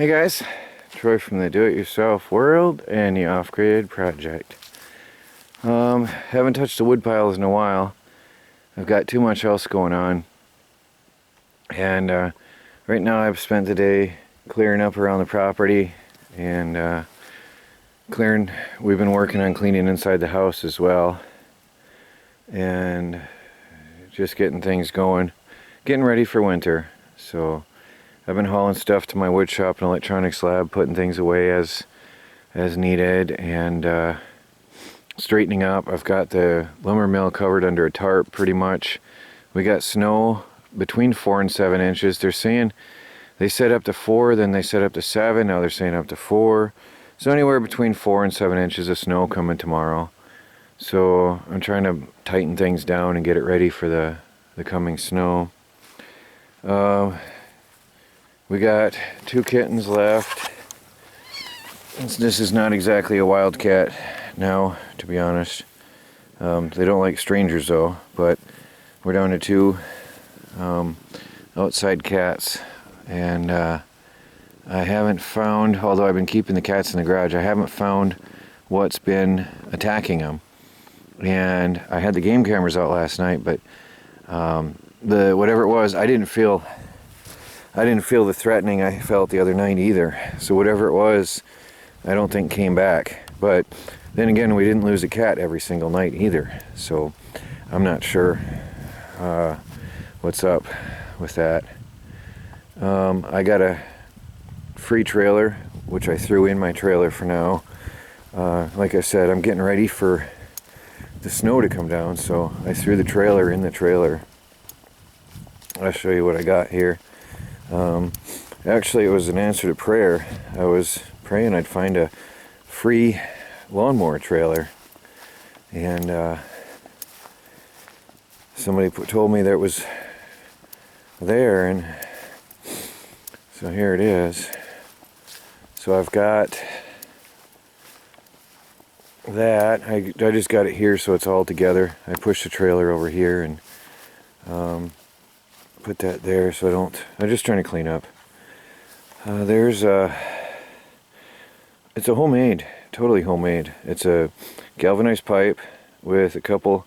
Hey guys, Troy from the Do-It-Yourself World and the Off-Grid Project. Haven't touched the wood piles in a while. I've got too much else going on. And right now I've spent the day clearing up around the property and we've been working on cleaning inside the house as well. And just getting things going, getting ready for winter. So I've been hauling stuff to my wood shop and electronics lab, putting things away as needed, and straightening up. I've got the lumber mill covered under a tarp pretty much. We got snow between 4 and 7 inches. They're saying they said up to 4, then they said up to 7. Now they're saying up to 4. So anywhere between 4 and 7 inches of snow coming tomorrow. So I'm trying to tighten things down and get it ready for the coming snow. We got 2 kittens left. This is not exactly a wildcat now, to be honest. They don't like strangers though, but we're down to 2 outside cats. And I haven't found, although I've been keeping the cats in the garage, I haven't found what's been attacking them. And I had the game cameras out last night, but whatever it was, I didn't feel the threatening I felt the other night either. So whatever it was, I don't think came back. But then again, we didn't lose a cat every single night either. So I'm not sure what's up with that. I got a free trailer, which I threw in my trailer for now. Like I said, I'm getting ready for the snow to come down, so I threw the trailer in the trailer. I'll show you what I got here. Actually, it was an answer to prayer. I was praying I'd find a free lawnmower trailer, and somebody told me that it was there, and so here it is. So I've got that. I just got it here so it's all together. I pushed the trailer over here and put that there so I'm just trying to clean up. It's a homemade, totally homemade. It's a galvanized pipe with a couple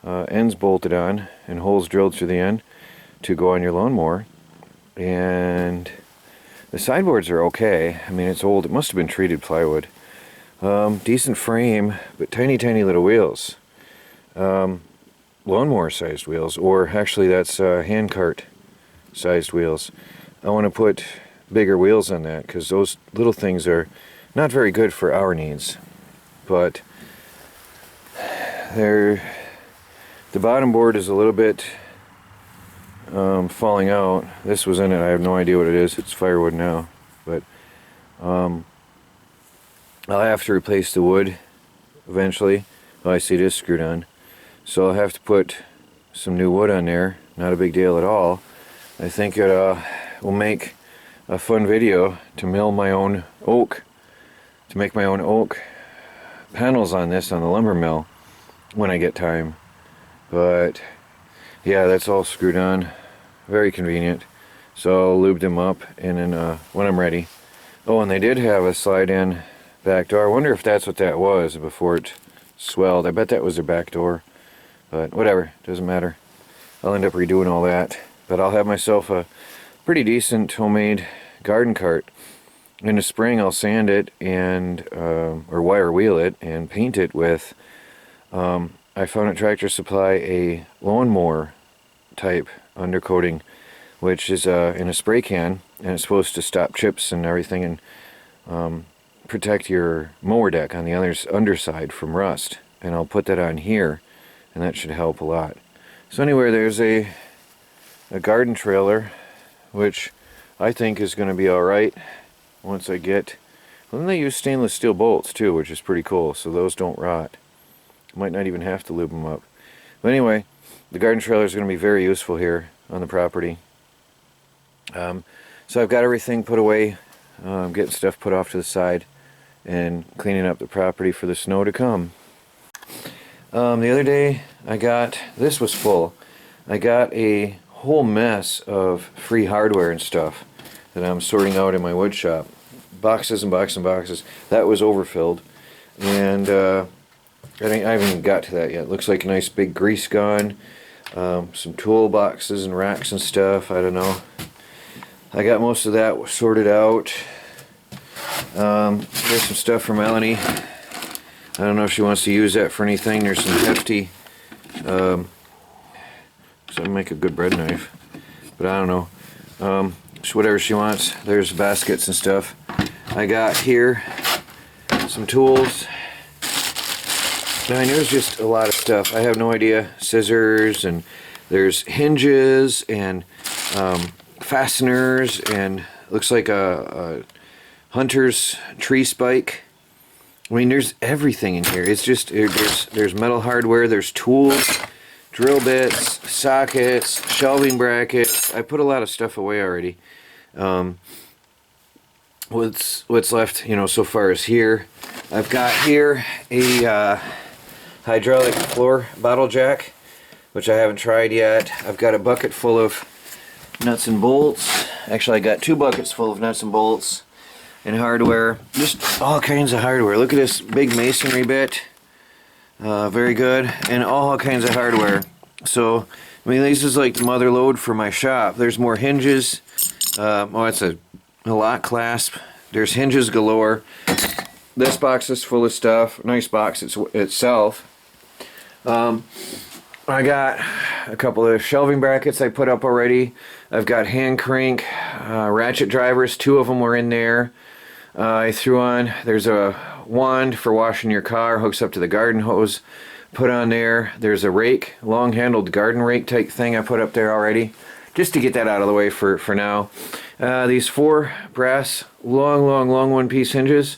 ends bolted on and holes drilled through the end to go on your lawnmower. And the sideboards are okay. I mean, it's old. It must have been treated plywood. Decent frame, but tiny little wheels. Lawnmower sized wheels, or actually that's handcart sized wheels. I want to put bigger wheels on that because those little things are not very good for our needs. But the bottom board is a little bit falling out. This was in it. I have no idea what it is. It's firewood now, but I'll have to replace the wood eventually. Oh, I see it is screwed on. So I'll have to put some new wood on there. Not a big deal at all. I think it will make a fun video to mill my own oak, to make my own oak panels on this on the lumber mill when I get time. But yeah, that's all screwed on. Very convenient. So I'll lube them up and then when I'm ready. Oh, and they did have a slide-in back door. I wonder if that's what that was before it swelled. I bet that was their back door. But whatever, doesn't matter. I'll end up redoing all that. But I'll have myself a pretty decent homemade garden cart. In the spring I'll sand it and or wire wheel it and paint it with I found at Tractor Supply a lawnmower type undercoating, which is in a spray can, and it's supposed to stop chips and everything and protect your mower deck on the underside from rust. And I'll put that on here, and that should help a lot. So anyway, there's a garden trailer, which I think is going to be alright once I get... Well, then they use stainless steel bolts too, which is pretty cool, so those don't rot. Might not even have to lube them up. But anyway, the garden trailer is going to be very useful here on the property. So I've got everything put away, getting stuff put off to the side, and cleaning up the property for the snow to come. The other day this was full. I got a whole mess of free hardware and stuff that I'm sorting out in my wood shop. Boxes and boxes and boxes. That was overfilled. And I haven't even got to that yet. Looks like a nice big grease gun. Some toolboxes and racks and stuff. I don't know. I got most of that sorted out. There's some stuff for Melanie. I don't know if she wants to use that for anything. There's some hefty, so make a good bread knife, but I don't know. So whatever she wants. There's baskets and stuff. I got here some tools. Man, there's just a lot of stuff. I have no idea. Scissors, and there's hinges and fasteners, and looks like a hunter's tree spike. I mean, there's everything in here. It's just, there's metal hardware, there's tools, drill bits, sockets, shelving brackets. I put a lot of stuff away already. What's left, you know, so far is here. I've got here a hydraulic floor bottle jack, which I haven't tried yet. I've got a bucket full of nuts and bolts. Actually, I got 2 buckets full of nuts and bolts and hardware. Just all kinds of hardware. Look at this big masonry bit. Very good. And all kinds of hardware. So, I mean, this is like the mother load for my shop. There's more hinges. Oh, it's a lock clasp. There's hinges galore. This box is full of stuff. Nice box itself. I got a couple of shelving brackets I put up already. I've got hand crank ratchet drivers. 2 of them were in there. I threw on, there's a wand for washing your car, hooks up to the garden hose, put on there. There's a rake, long handled garden rake type thing I put up there already, just to get that out of the way for now. These 4 brass long 1-piece hinges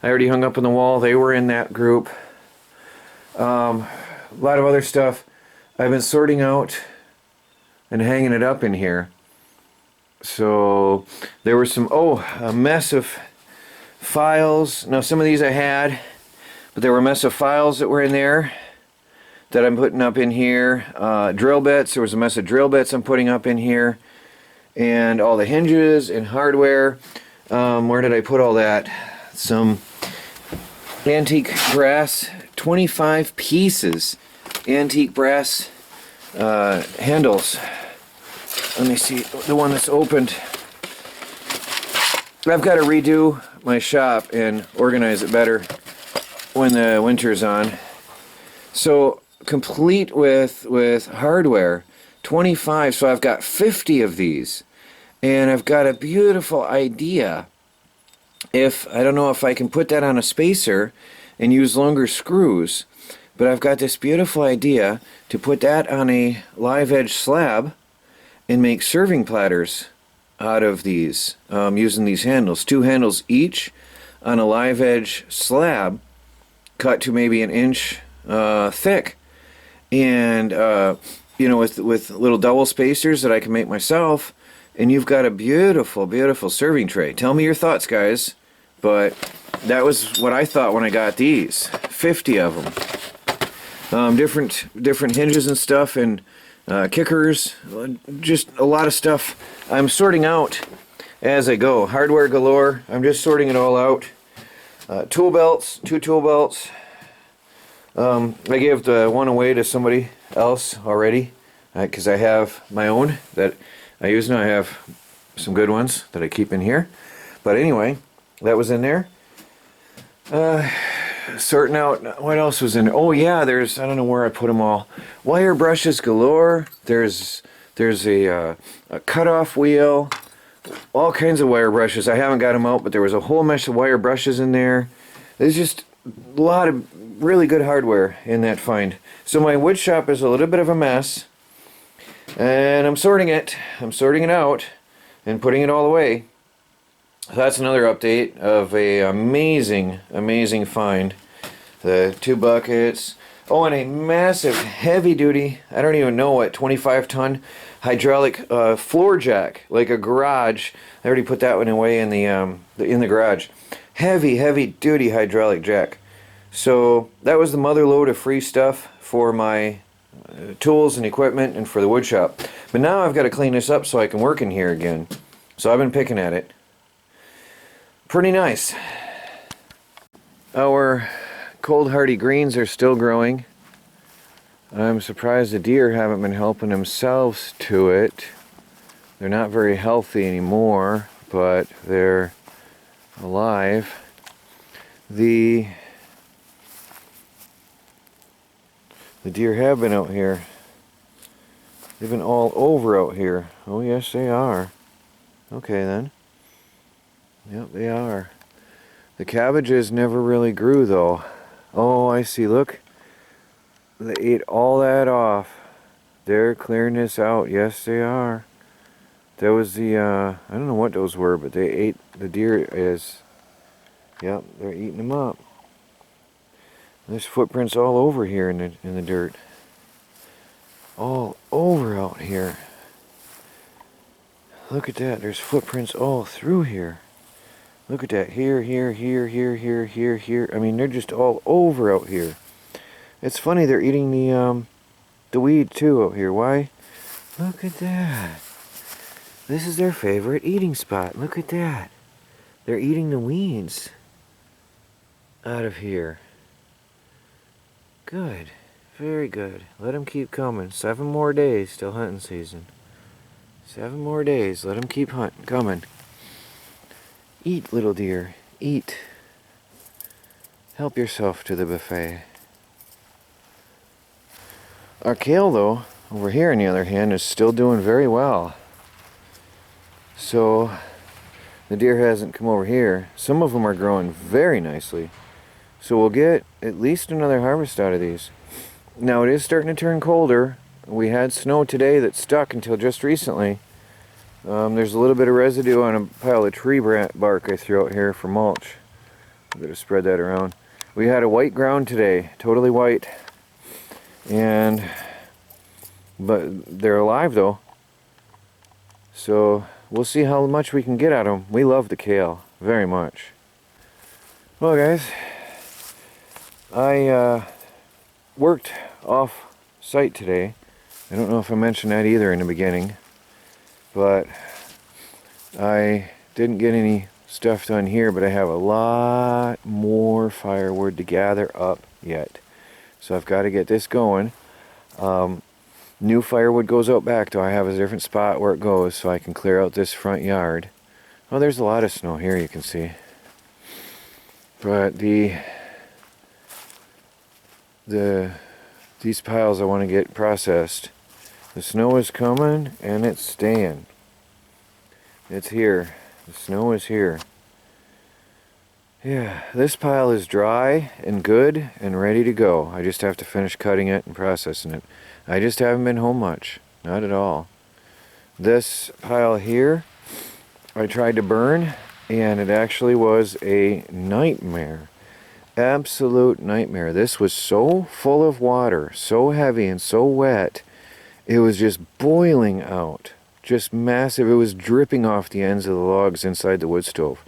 I already hung up on the wall. They were in that group. A lot of other stuff I've been sorting out and hanging it up in here. So there were some, a mess of files. Now some of these I had, but there were a mess of files that were in there that I'm putting up in here. Drill bits, there was a mess of drill bits I'm putting up in here. And all the hinges and hardware. Where did I put all that? Some antique brass, 25 pieces. Antique brass handles. Let me see, the one that's opened. I've got to redo my shop and organize it better when the winter's on. So complete with hardware, 25. So I've got 50 of these, and I've got a beautiful idea. I don't know if I can put that on a spacer and use longer screws, but I've got this beautiful idea to put that on a live edge slab and make serving platters out of these, using these handles. 2 handles each on a live edge slab, cut to maybe 1 inch thick, and you know, with little double spacers that I can make myself, and you've got a beautiful serving tray. Tell me your thoughts, guys. But that was what I thought when I got these. 50 of them. Different hinges and stuff, and kickers, just a lot of stuff I'm sorting out as I go. Hardware galore, I'm just sorting it all out. Tool belts, 2 tool belts. I gave the one away to somebody else already, because I have my own that I use now. I have some good ones that I keep in here. But anyway, that was in there. Sorting out, what else was in there? Oh yeah, there's, I don't know where I put them all. Wire brushes galore. There's a cutoff wheel. All kinds of wire brushes. I haven't got them out, but there was a whole mesh of wire brushes in there. There's just a lot of really good hardware in that find. So my wood shop is a little bit of a mess, and I'm sorting it out and putting it all away. So that's another update of a amazing find. The 2 buckets. Oh, and a massive heavy duty, I don't even know what, 25-ton hydraulic floor jack, like a garage. I already put that one away in the garage. Heavy duty hydraulic jack. So that was the mother load of free stuff for my tools and equipment and for the wood shop. But now I've got to clean this up so I can work in here again. So I've been picking at it. Pretty nice. Our cold hardy greens are still growing. I'm surprised the deer haven't been helping themselves to it. They're not very healthy anymore, but they're alive. The deer have been out here. They've been all over out here. Oh yes, they are. Okay then. Yep, they are. The cabbages never really grew though. Oh, I see, look. They ate all that off. They're clearing this out. Yes, they are. That was the, I don't know what those were, but they ate, the deer is, yep, they're eating them up. There's footprints all over here in the dirt. All over out here. Look at that, there's footprints all through here. Look at that, here, here, here, here, here, here, here. I mean, they're just all over out here. It's funny, they're eating the weed too out here. Why? Look at that. This is their favorite eating spot. Look at that. They're eating the weeds out of here. Good. Very good. Let them keep coming. 7 more days till hunting season. 7 more days. Let them keep coming. Eat, little deer. Eat. Help yourself to the buffet. Our kale, though, over here on the other hand, is still doing very well. So the deer hasn't come over here. Some of them are growing very nicely. So we'll get at least another harvest out of these. Now it is starting to turn colder. We had snow today that stuck until just recently. There's a little bit of residue on a pile of tree bark I threw out here for mulch. I'm going to spread that around. We had a white ground today, totally white. But they're alive though. So we'll see how much we can get out of them. We love the kale very much. Well guys, I worked off site today. I don't know if I mentioned that either in the beginning, but I didn't get any stuff done here, but I have a lot more firewood to gather up yet. So I've got to get this going. New firewood goes out back, though. I have a different spot where it goes so I can clear out this front yard. Oh, there's a lot of snow here, you can see. But these piles I want to get processed. The snow is coming and it's staying. It's here. The snow is here. Yeah, this pile is dry and good and ready to go. I just have to finish cutting it and processing it. I just haven't been home much. Not at all. This pile here, I tried to burn and it actually was a nightmare. Absolute nightmare. This was so full of water, so heavy and so wet, it was just boiling out. Just massive. It was dripping off the ends of the logs inside the wood stove.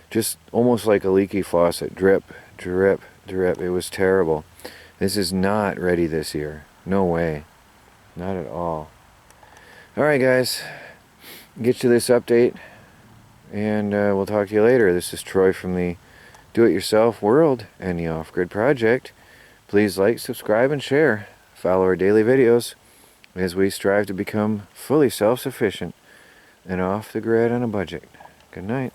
Just almost like a leaky faucet. Drip, drip, drip. It was terrible. This is not ready this year. No way. Not at all. Alright guys, get you this update and we'll talk to you later. This is Troy from the Do-It-Yourself World and the Off-Grid Project. Please like, subscribe, and share. Follow our daily videos as we strive to become fully self-sufficient and off the grid on a budget. Good night.